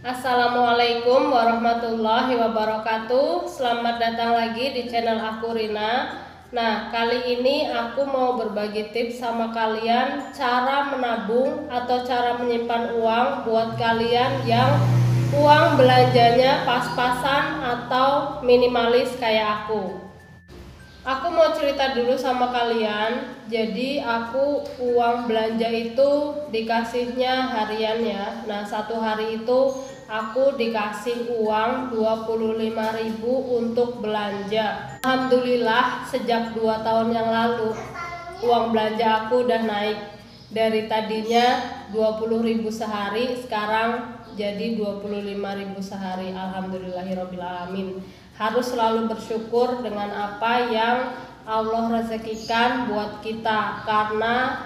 Assalamualaikum warahmatullahi wabarakatuh. Selamat datang lagi di channel aku Rina. Nah, kali ini aku mau berbagi tips sama kalian cara menabung atau cara menyimpan uang buat kalian yang uang belanjanya pas-pasan atau minimalis kayak aku. Aku mau cerita dulu sama kalian. Jadi aku uang belanja itu dikasihnya harian ya. Nah, satu hari itu aku dikasih uang 25.000 untuk belanja. Alhamdulillah sejak 2 tahun yang lalu uang belanja aku udah naik. Dari tadinya 20.000 sehari, sekarang jadi 25.000 sehari. Alhamdulillahirobbilalamin. Harus selalu bersyukur dengan apa yang Allah rezekikan buat kita, karena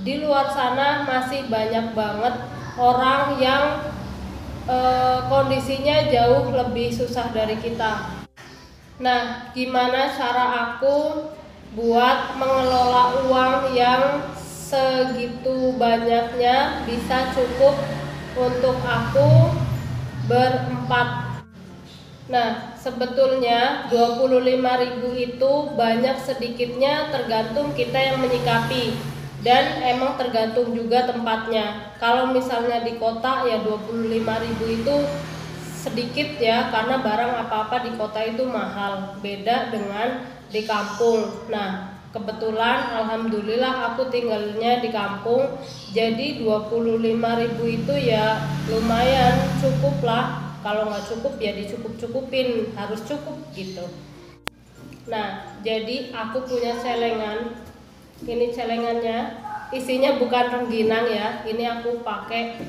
di luar sana masih banyak banget orang yang kondisinya jauh lebih susah dari kita. Nah, gimana cara aku buat mengelola uang yang segitu banyaknya bisa cukup untuk aku berempat? Nah, sebetulnya 25.000 itu banyak sedikitnya tergantung kita yang menyikapi, dan emang tergantung juga tempatnya. Kalau misalnya di kota ya 25.000 itu sedikit ya, karena barang apa-apa di kota itu mahal, beda dengan di kampung. Nah, kebetulan alhamdulillah aku tinggalnya di kampung, jadi 25.000 itu ya lumayan cukup lah. Kalau nggak cukup ya dicukup-cukupin, harus cukup gitu. Nah, jadi aku punya celengan. Ini celengannya, isinya bukan rengginang ya. Ini aku pakai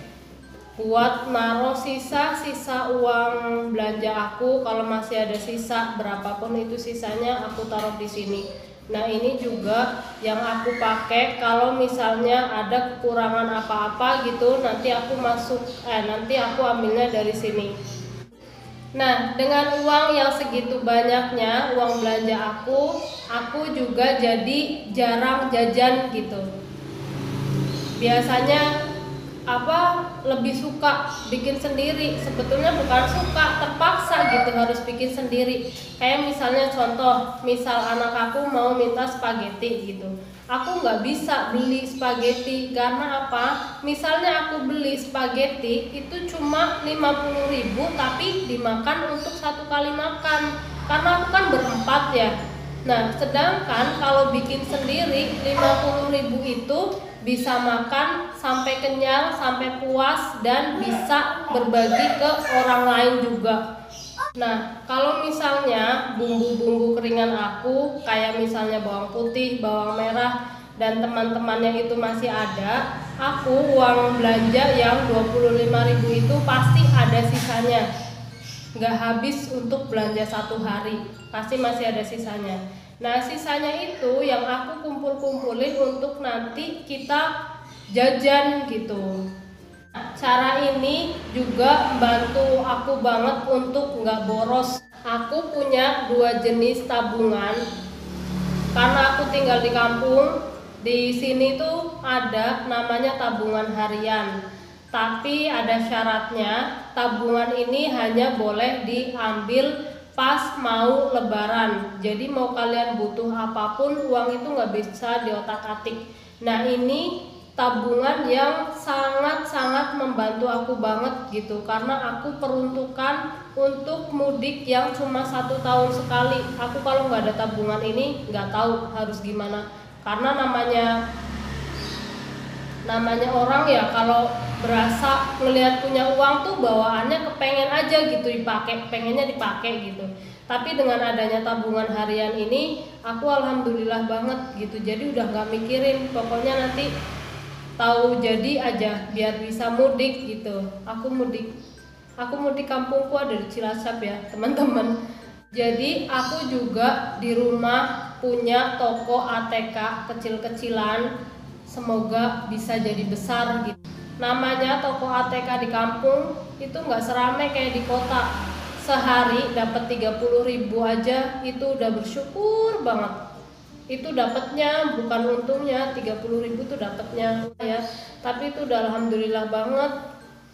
buat naruh sisa-sisa uang belanja aku. Kalau masih ada sisa berapapun itu sisanya aku taruh di sini. Nah, ini juga yang aku pakai kalau misalnya ada kekurangan apa-apa gitu, nanti aku ambilnya dari sini. Nah, dengan uang yang segitu banyaknya, uang belanja aku juga jadi jarang jajan gitu. Biasanya lebih suka bikin sendiri. Sebetulnya bukan suka, terpaksa gitu harus bikin sendiri. Kayak misalnya misal anak aku mau minta spaghetti gitu, aku nggak bisa beli spaghetti. Karena apa? Misalnya aku beli spaghetti itu cuma 50.000, tapi dimakan untuk 1 kali makan, karena aku kan berempat ya. Nah, sedangkan kalau bikin sendiri 50.000 itu bisa makan sampai kenyang, sampai puas, dan bisa berbagi ke orang lain juga. Nah, kalau misalnya bumbu-bumbu keringan aku, kayak misalnya bawang putih, bawang merah, dan teman-temannya itu masih ada, aku uang belanja yang 25.000 itu pasti ada sisanya. Nggak habis untuk belanja satu hari, pasti masih ada sisanya. Nah, sisanya itu yang aku kumpul-kumpulin untuk nanti kita jajan gitu. Nah, cara ini juga membantu aku banget untuk nggak boros. Aku punya 2 jenis tabungan karena aku tinggal di kampung. Di sini tuh ada namanya tabungan harian, tapi ada syaratnya. Tabungan ini hanya boleh diambil pas mau lebaran. Jadi mau kalian butuh apapun, uang itu nggak bisa diotak-atik. Nah, ini tabungan yang sangat-sangat membantu aku banget gitu, karena aku peruntukan untuk mudik yang cuma 1 tahun sekali. Aku kalau nggak ada tabungan ini nggak tahu harus gimana, karena namanya orang ya kalau berasa ngelihat punya uang tuh bawaannya kepengen aja gitu pengennya dipakai gitu. Tapi dengan adanya tabungan harian ini aku alhamdulillah banget gitu, jadi udah nggak mikirin, pokoknya nanti tahu jadi aja biar bisa mudik gitu. Aku mudik kampungku ada di Cilacap ya teman-teman. Jadi aku juga di rumah punya toko ATK kecil-kecilan, semoga bisa jadi besar gitu. Namanya toko ATK di kampung itu nggak seramai kayak di kota. Sehari dapat 30.000 aja itu udah bersyukur banget. Itu dapatnya bukan untungnya, 30.000 tuh dapatnya ya. Tapi itu udah alhamdulillah banget.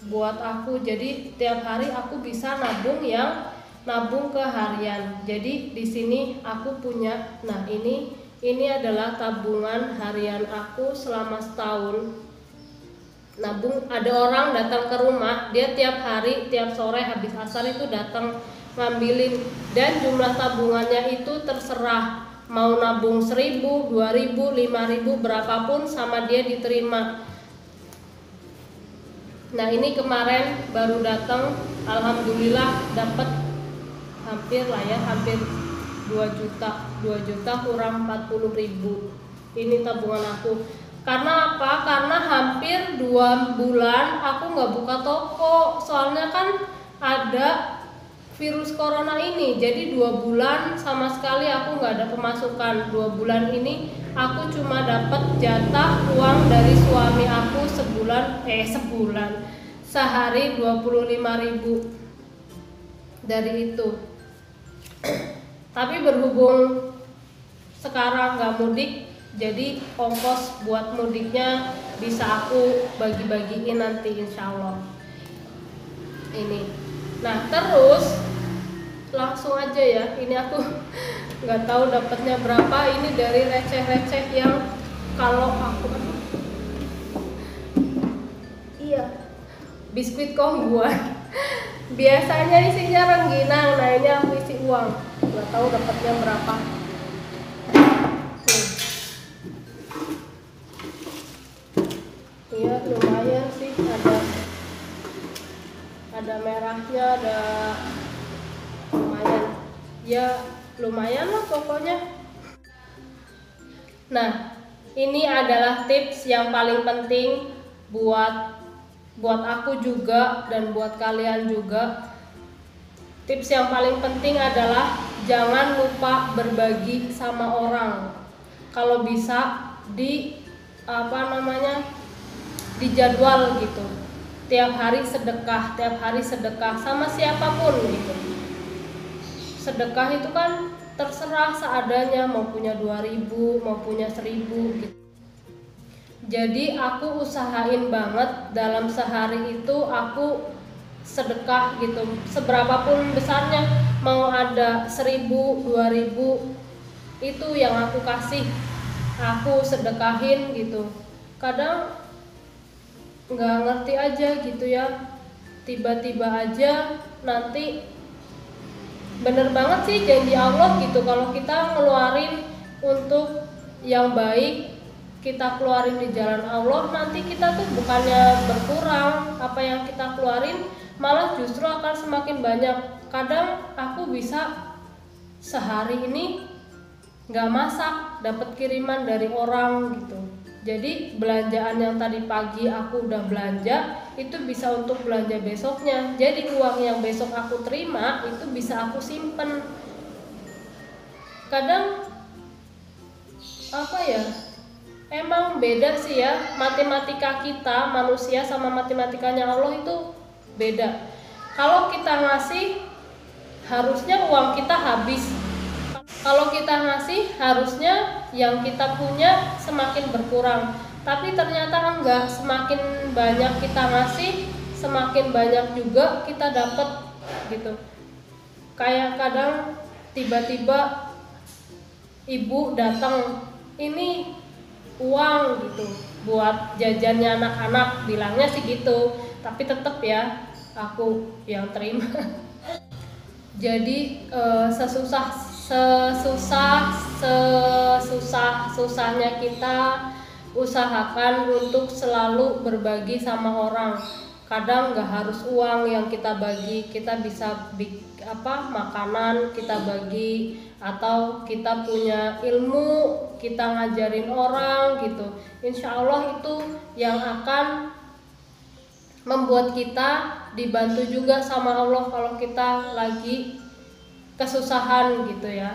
buat aku. Jadi tiap hari aku bisa nabung ke harian. Jadi di sini aku punya, nah ini adalah tabungan harian aku selama setahun. Nabung, ada orang datang ke rumah, dia tiap hari, tiap sore habis asar itu datang ngambilin, dan jumlah tabungannya itu terserah, mau nabung 1.000, 2.000, 5.000, berapapun sama dia diterima. Nah ini kemarin baru datang, alhamdulillah dapat hampir 2 juta kurang 40.000. Ini tabungan aku. Karena apa? Karena hampir 2 bulan aku nggak buka toko, soalnya kan ada virus corona ini. Jadi 2 bulan sama sekali aku nggak ada pemasukan. 2 bulan ini aku cuma dapat jatah uang dari suami aku sebulan sehari 25.000 dari itu. Tapi berhubung sekarang nggak mudik, jadi ongkos buat mudiknya bisa aku bagi-bagiin nanti insya Allah. Ini, nah terus langsung aja ya, ini aku nggak tahu dapatnya berapa. Ini dari receh-receh yang kalau aku biskuit kongguan biasanya isinya rengginang, nah ini aku isi uang, nggak tahu dapatnya berapa. Iya lumayan sih, ada merahnya, ada lumayan ya, lumayan lah pokoknya. Nah ini adalah tips yang paling penting buat aku juga dan buat kalian juga. Tips yang paling penting adalah jangan lupa berbagi sama orang. Kalau bisa dijadwal gitu, tiap hari sedekah sama siapapun gitu. Sedekah itu kan terserah seadanya, mau punya 2.000, mau punya 1.000 gitu. Jadi aku usahain banget dalam sehari itu aku sedekah gitu, seberapapun besarnya, mau ada 1.000, 2.000, itu yang aku kasih, aku sedekahin gitu. Kadang nggak ngerti aja gitu ya, tiba-tiba aja nanti bener banget sih janji Allah gitu, kalau kita ngeluarin untuk yang baik, kita keluarin di jalan Allah, nanti kita tuh bukannya berkurang, apa yang kita keluarin malah justru akan semakin banyak. Kadang aku bisa sehari ini nggak masak, dapat kiriman dari orang gitu. Jadi belanjaan yang tadi pagi aku udah belanja, itu bisa untuk belanja besoknya. Jadi uang yang besok aku terima itu bisa aku simpen. Kadang apa ya, emang beda sih ya, matematika kita manusia sama matematikanya Allah itu beda. Kalau kita ngasih, harusnya uang kita habis. Kalau kita ngasih, harusnya yang kita punya semakin berkurang. Tapi ternyata enggak, semakin banyak kita ngasih, semakin banyak juga kita dapat gitu. Kayak kadang tiba-tiba ibu datang, ini uang gitu buat jajannya anak-anak, bilangnya sih gitu, tapi tetep ya aku yang terima. Jadi susahnya kita usahakan untuk selalu berbagi sama orang. Kadang nggak harus uang yang kita bagi, kita bisa makanan kita bagi, atau kita punya ilmu kita ngajarin orang gitu. Insya Allah itu yang akan membuat kita dibantu juga sama Allah kalau kita lagi kesusahan gitu ya.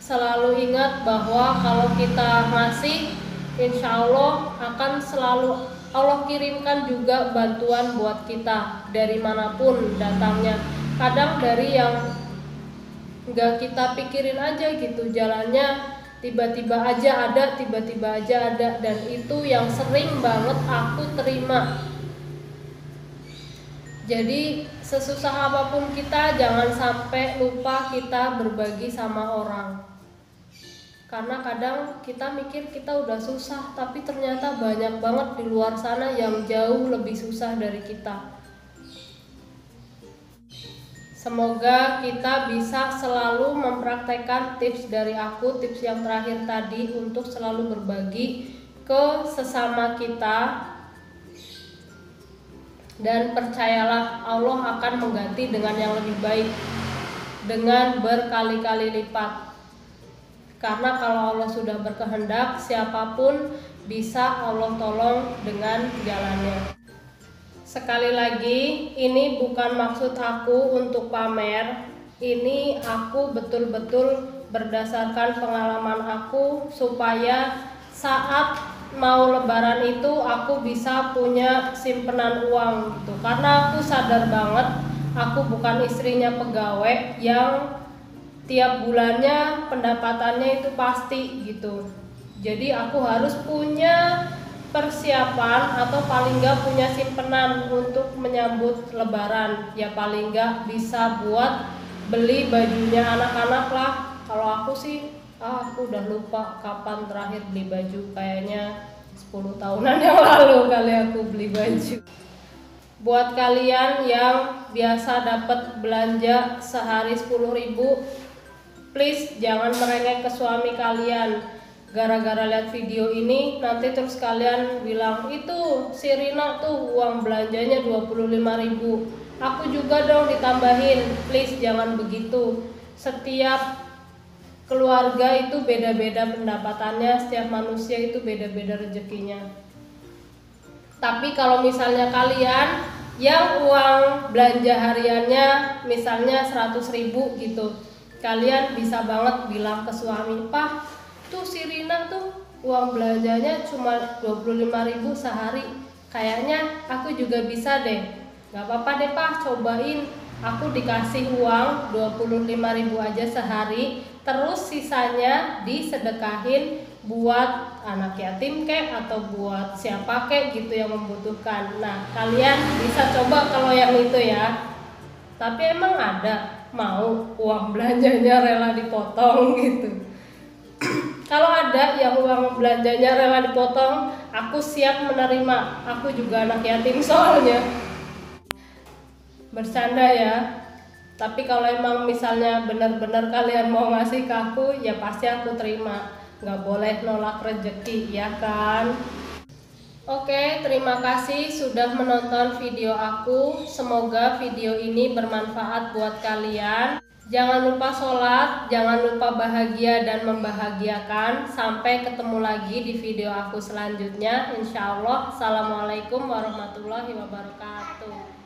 Selalu ingat bahwa kalau kita ngasih, insya Allah akan selalu Allah kirimkan juga bantuan buat kita dari manapun datangnya. Kadang dari yang nggak kita pikirin aja gitu jalannya, tiba-tiba aja ada, dan itu yang sering banget aku terima. Jadi sesusah apapun kita, jangan sampai lupa kita berbagi sama orang. Karena kadang kita mikir kita udah susah, tapi ternyata banyak banget di luar sana yang jauh lebih susah dari kita. Semoga kita bisa selalu mempraktekkan tips dari aku, tips yang terakhir tadi, untuk selalu berbagi ke sesama kita. Dan percayalah, Allah akan mengganti dengan yang lebih baik, dengan berkali-kali lipat. Karena kalau Allah sudah berkehendak, siapapun bisa Allah tolong dengan jalannya. Sekali lagi, ini bukan maksud aku untuk pamer. Ini aku betul-betul berdasarkan pengalaman aku, supaya saat mau lebaran itu aku bisa punya simpenan uang gitu. Karena aku sadar banget aku bukan istrinya pegawai yang tiap bulannya pendapatannya itu pasti gitu. Jadi aku harus punya persiapan atau paling nggak punya simpenan untuk menyambut lebaran. Ya paling nggak bisa buat beli bajunya anak-anak lah. Kalau aku sih aku udah lupa kapan terakhir beli baju, kayaknya 10 tahunan yang lalu kali aku beli baju. Buat kalian yang biasa dapat belanja sehari 10.000, please jangan merengek ke suami kalian. Gara-gara lihat video ini nanti terus kalian bilang, itu si Rina tuh uang belanjanya 25.000, aku juga dong ditambahin. Please jangan begitu. Setiap keluarga itu beda-beda pendapatannya, setiap manusia itu beda-beda rezekinya. Tapi kalau misalnya kalian yang uang belanja hariannya misalnya 100.000 gitu, kalian bisa banget bilang ke suami, "Pak, tuh si Rina tuh uang belanjanya cuma 25.000 sehari, kayaknya aku juga bisa deh. Gak apa-apa deh Pak, cobain. Aku dikasih uang 25.000 aja sehari, terus sisanya disedekahin buat anak yatim kek atau buat siapa kek gitu yang membutuhkan." Nah, kalian bisa coba kalau yang itu ya. Tapi emang ada mau uang belanjanya rela dipotong gitu. Kalau ada yang uang belanjanya rela dipotong, aku siap menerima. Aku juga anak yatim soalnya. Bercanda ya. Tapi kalau emang misalnya benar-benar kalian mau ngasih ke aku, ya pasti aku terima. Nggak boleh nolak rezeki, ya kan? Oke, terima kasih sudah menonton video aku. Semoga video ini bermanfaat buat kalian. Jangan lupa sholat, jangan lupa bahagia dan membahagiakan. Sampai ketemu lagi di video aku selanjutnya. Insya Allah. Assalamualaikum warahmatullahi wabarakatuh.